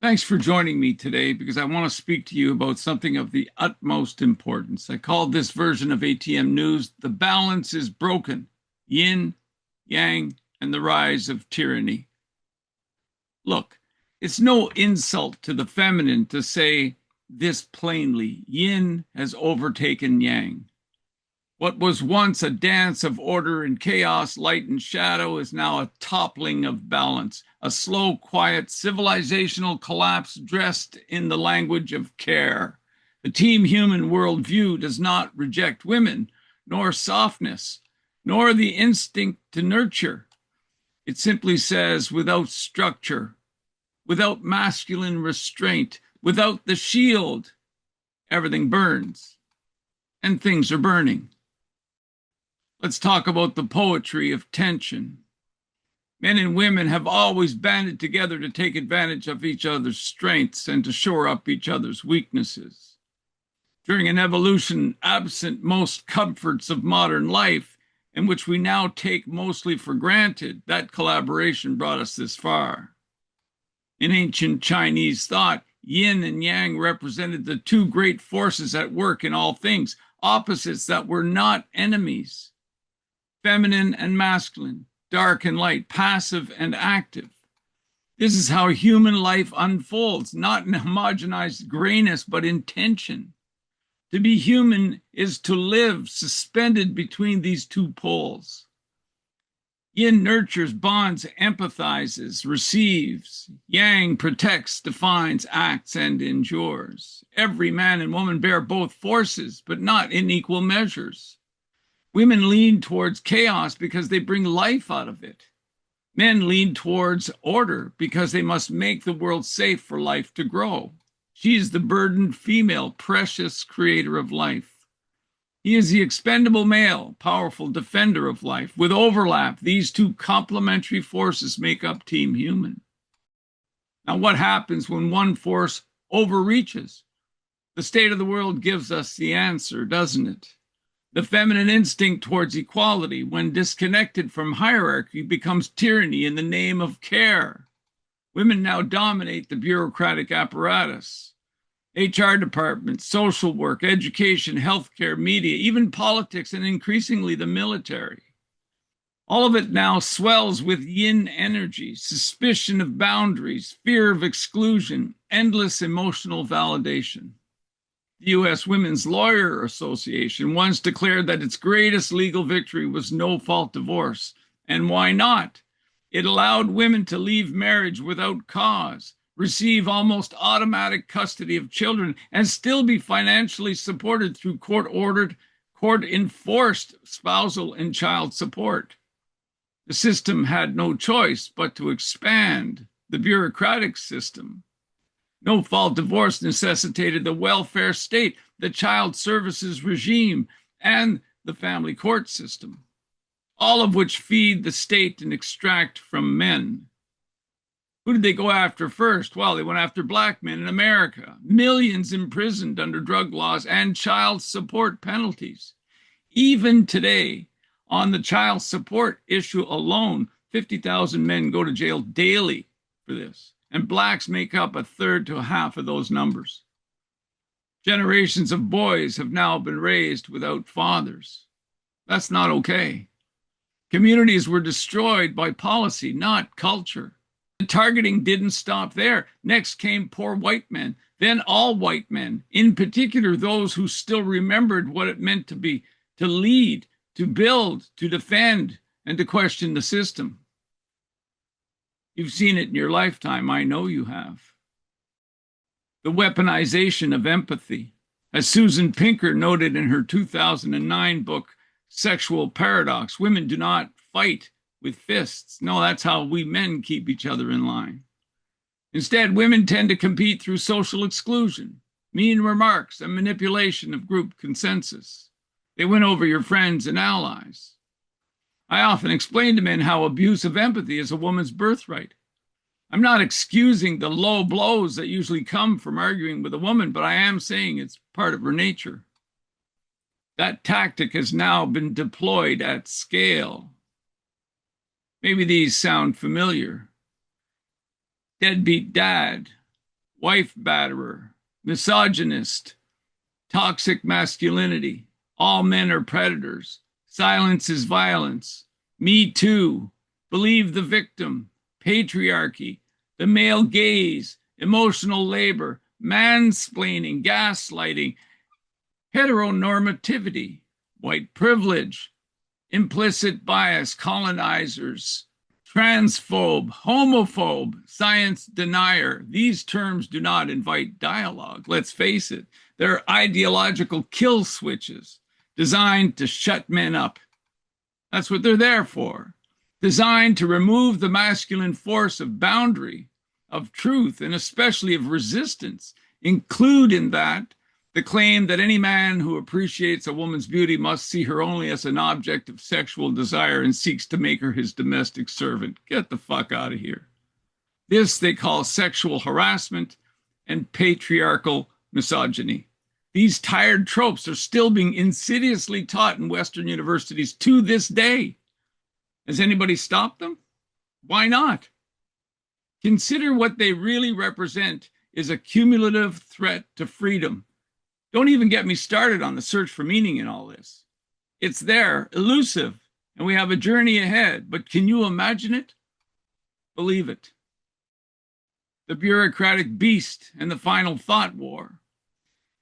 Thanks for joining me today because I want to speak to you about something of the utmost importance. I called this version of ATM News "The Balance is Broken: Yin, Yang, and the Rise of Tyranny." Look, it's no insult to the feminine to say this plainly: Yin has overtaken Yang. What was once a dance of order and chaos, light and shadow, is now a toppling of balance, a slow, quiet, civilizational collapse dressed in the language of care. The team human worldview does not reject women, nor softness, nor the instinct to nurture. It simply says, without structure, without masculine restraint, without the shield, everything burns, and things are burning. Let's talk about the poetry of tension. Men and women have always banded together to take advantage of each other's strengths and to shore up each other's weaknesses. During an evolution absent most comforts of modern life, and which we now take mostly for granted, that collaboration brought us this far. In ancient Chinese thought, yin and yang represented the two great forces at work in all things, opposites that were not enemies. Feminine and masculine, dark and light, passive and active. This is how human life unfolds, not in homogenized grayness, but in tension. To be human is to live suspended between these two poles. Yin nurtures, bonds, empathizes, receives. Yang protects, defines, acts, and endures. Every man and woman bear both forces, but not in equal measures. Women lean towards chaos because they bring life out of it. Men lean towards order because they must make the world safe for life to grow. She is the burdened female, precious creator of life. He is the expendable male, powerful defender of life. With overlap, these two complementary forces make up Team Human. Now, what happens when one force overreaches? The state of the world gives us the answer, doesn't it? The feminine instinct towards equality, when disconnected from hierarchy, becomes tyranny in the name of care. Women now dominate the bureaucratic apparatus. HR departments, social work, education, healthcare, media, even politics, and increasingly the military. All of it now swells with yin energy, suspicion of boundaries, fear of exclusion, endless emotional validation. The U.S. Women's Lawyer Association once declared that its greatest legal victory was no-fault divorce. And why not? It allowed women to leave marriage without cause, receive almost automatic custody of children, and still be financially supported through court-ordered, court-enforced spousal and child support. The system had no choice but to expand the bureaucratic system. No-fault divorce necessitated the welfare state, the child services regime, and the family court system, all of which feed the state and extract from men. Who did they go after first? Well, they went after black men in America, millions imprisoned under drug laws and child support penalties. Even today, on the child support issue alone, 50,000 men go to jail daily for this. And blacks make up a third to a half of those numbers. Generations of boys have now been raised without fathers. That's not okay. Communities were destroyed by policy, not culture. The targeting didn't stop there. Next came poor white men, then all white men, in particular those who still remembered what it meant to be, to lead, to build, to defend, and to question the system. You've seen it in your lifetime. I know you have. The weaponization of empathy. As Susan Pinker noted in her 2009 book, Sexual Paradox, women do not fight with fists. No, that's how we men keep each other in line. Instead, women tend to compete through social exclusion, mean remarks, and manipulation of group consensus. They win over your friends and allies. I often explain to men how abuse of empathy is a woman's birthright. I'm not excusing the low blows that usually come from arguing with a woman, but I am saying it's part of her nature. That tactic has now been deployed at scale. Maybe these sound familiar. Deadbeat dad, wife batterer, misogynist, toxic masculinity, all men are predators, silence is violence, me too, believe the victim, patriarchy, the male gaze, emotional labor, mansplaining, gaslighting, heteronormativity, white privilege, implicit bias, colonizers, transphobe, homophobe, science denier. These terms do not invite dialogue. Let's face it, they're ideological kill switches designed to shut men up. That's what they're there for. Designed to remove the masculine force of boundary, of truth, and especially of resistance. Include in that the claim that any man who appreciates a woman's beauty must see her only as an object of sexual desire and seeks to make her his domestic servant. Get the fuck out of here. This they call sexual harassment and patriarchal misogyny. These tired tropes are still being insidiously taught in Western universities to this day. Has anybody stopped them? Why not? Consider what they really represent is a cumulative threat to freedom. Don't even get me started on the search for meaning in all this. It's there, elusive, and we have a journey ahead. But can you imagine it? Believe it. The bureaucratic beast and the final thought war.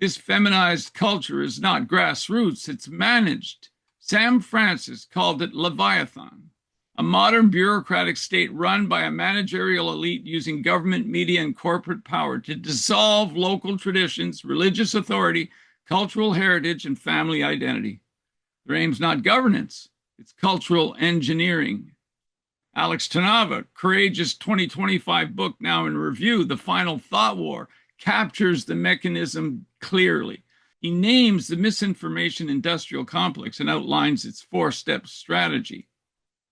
This feminized culture is not grassroots, it's managed. Sam Francis called it Leviathan, a modern bureaucratic state run by a managerial elite using government, media, and corporate power to dissolve local traditions, religious authority, cultural heritage, and family identity. Their aim's not governance, it's cultural engineering. Alex Tanava, courageous 2025 book now in review, The Final Thought War, captures the mechanism clearly. He names the misinformation industrial complex and outlines its four-step strategy.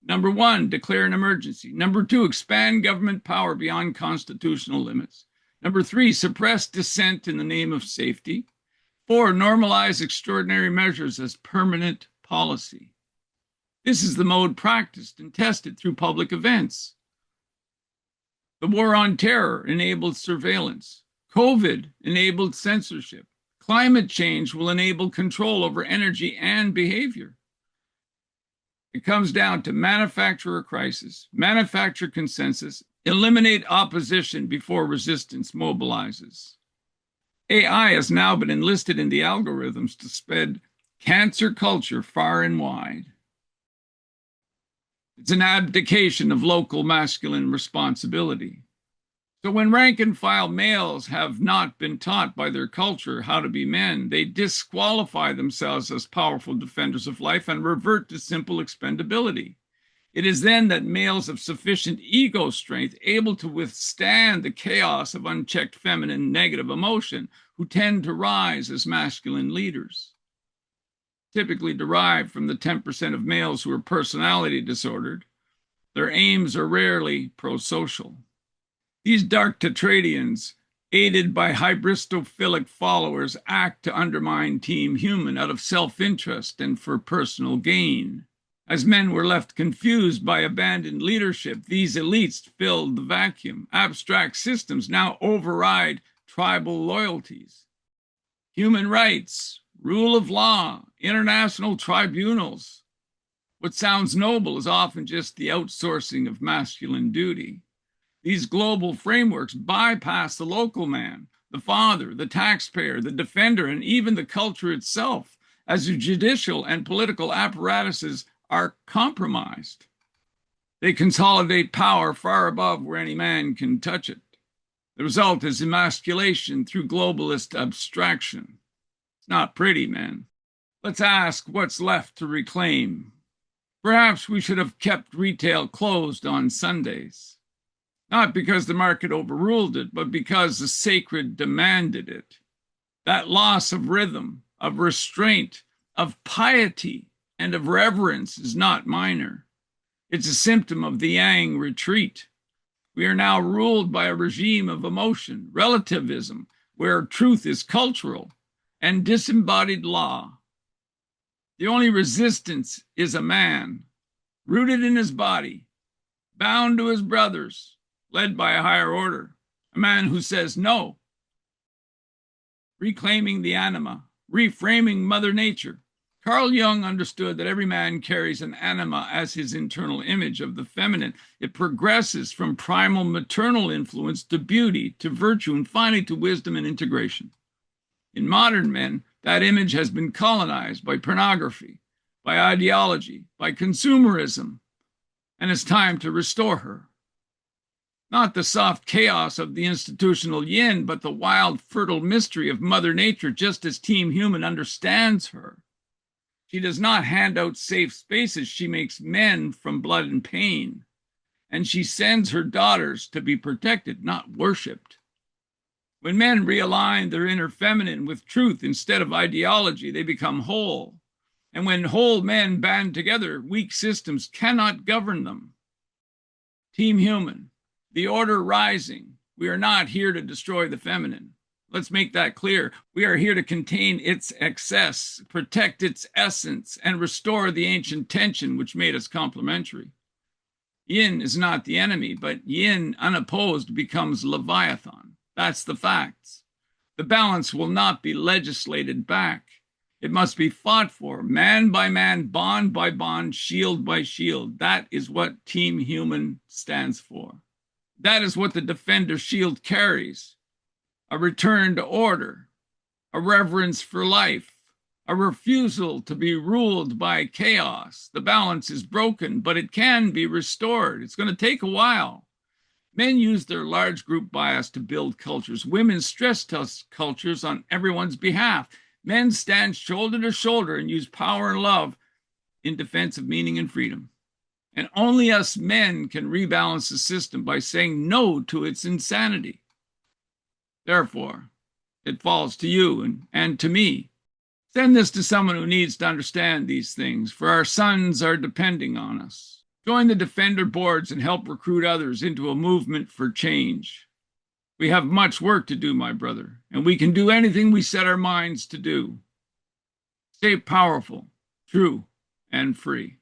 Number one, declare an emergency. Number two, expand government power beyond constitutional limits. Number three, suppress dissent in the name of safety. Four, normalize extraordinary measures as permanent policy. This is the mode practiced and tested through public events. The war on terror enabled surveillance. COVID enabled censorship. Climate change will enable control over energy and behavior. It comes down to manufacture a crisis, manufacture consensus, eliminate opposition before resistance mobilizes. AI has now been enlisted in the algorithms to spread cancer culture far and wide. It's an abdication of local masculine responsibility. So when rank and file males have not been taught by their culture how to be men, they disqualify themselves as powerful defenders of life and revert to simple expendability. It is then that males of sufficient ego strength, able to withstand the chaos of unchecked feminine negative emotion, who tend to rise as masculine leaders. Typically derived from the 10% of males who are personality disordered, their aims are rarely pro-social. These dark tetradians, aided by hybristophilic followers, act to undermine Team Human out of self-interest and for personal gain. As men were left confused by abandoned leadership, these elites filled the vacuum. Abstract systems now override tribal loyalties. Human rights, rule of law, international tribunals. What sounds noble is often just the outsourcing of masculine duty. These global frameworks bypass the local man, the father, the taxpayer, the defender, and even the culture itself, as the judicial and political apparatuses are compromised. They consolidate power far above where any man can touch it. The result is emasculation through globalist abstraction. It's not pretty, man. Let's ask what's left to reclaim. Perhaps we should have kept retail closed on Sundays. Not because the market overruled it, but because the sacred demanded it. That loss of rhythm, of restraint, of piety, and of reverence is not minor. It's a symptom of the Yang retreat. We are now ruled by a regime of emotion, relativism, where truth is cultural, and disembodied law. The only resistance is a man, rooted in his body, bound to his brothers, led by a higher order, a man who says no reclaiming the anima, reframing Mother Nature. Carl Jung understood that every man carries an anima as his internal image of the feminine. It progresses from primal maternal influence to beauty, to virtue, and finally to wisdom and integration. In modern men, that image has been colonized by pornography, by ideology, by consumerism, and it's time to restore her. Not the soft chaos of the institutional yin, but the wild, fertile mystery of Mother Nature, just as Team Human understands her. She does not hand out safe spaces. She makes men from blood and pain. And she sends her daughters to be protected, not worshipped. When men realign their inner feminine with truth instead of ideology, they become whole. And when whole men band together, weak systems cannot govern them. Team Human, the order rising. We are not here to destroy the feminine. Let's make that clear. We are here to contain its excess, protect its essence, and restore the ancient tension which made us complementary. Yin is not the enemy, but yin unopposed becomes Leviathan. That's the facts. The balance will not be legislated back. It must be fought for, man by man, bond by bond, shield by shield. That is what Team Human stands for. That is what the Defender shield carries. A return to order, a reverence for life, a refusal to be ruled by chaos. The balance is broken, but it can be restored. It's going to take a while. Men use their large group bias to build cultures. Women stress test cultures on everyone's behalf. Men stand shoulder to shoulder and use power and love in defense of meaning and freedom. And only us men can rebalance the system by saying no to its insanity. Therefore, it falls to you and to me. Send this to someone who needs to understand these things, for our sons are depending on us. Join the Defender boards and help recruit others into a movement for change. We have much work to do, my brother, and we can do anything we set our minds to do. Stay powerful, true, and free.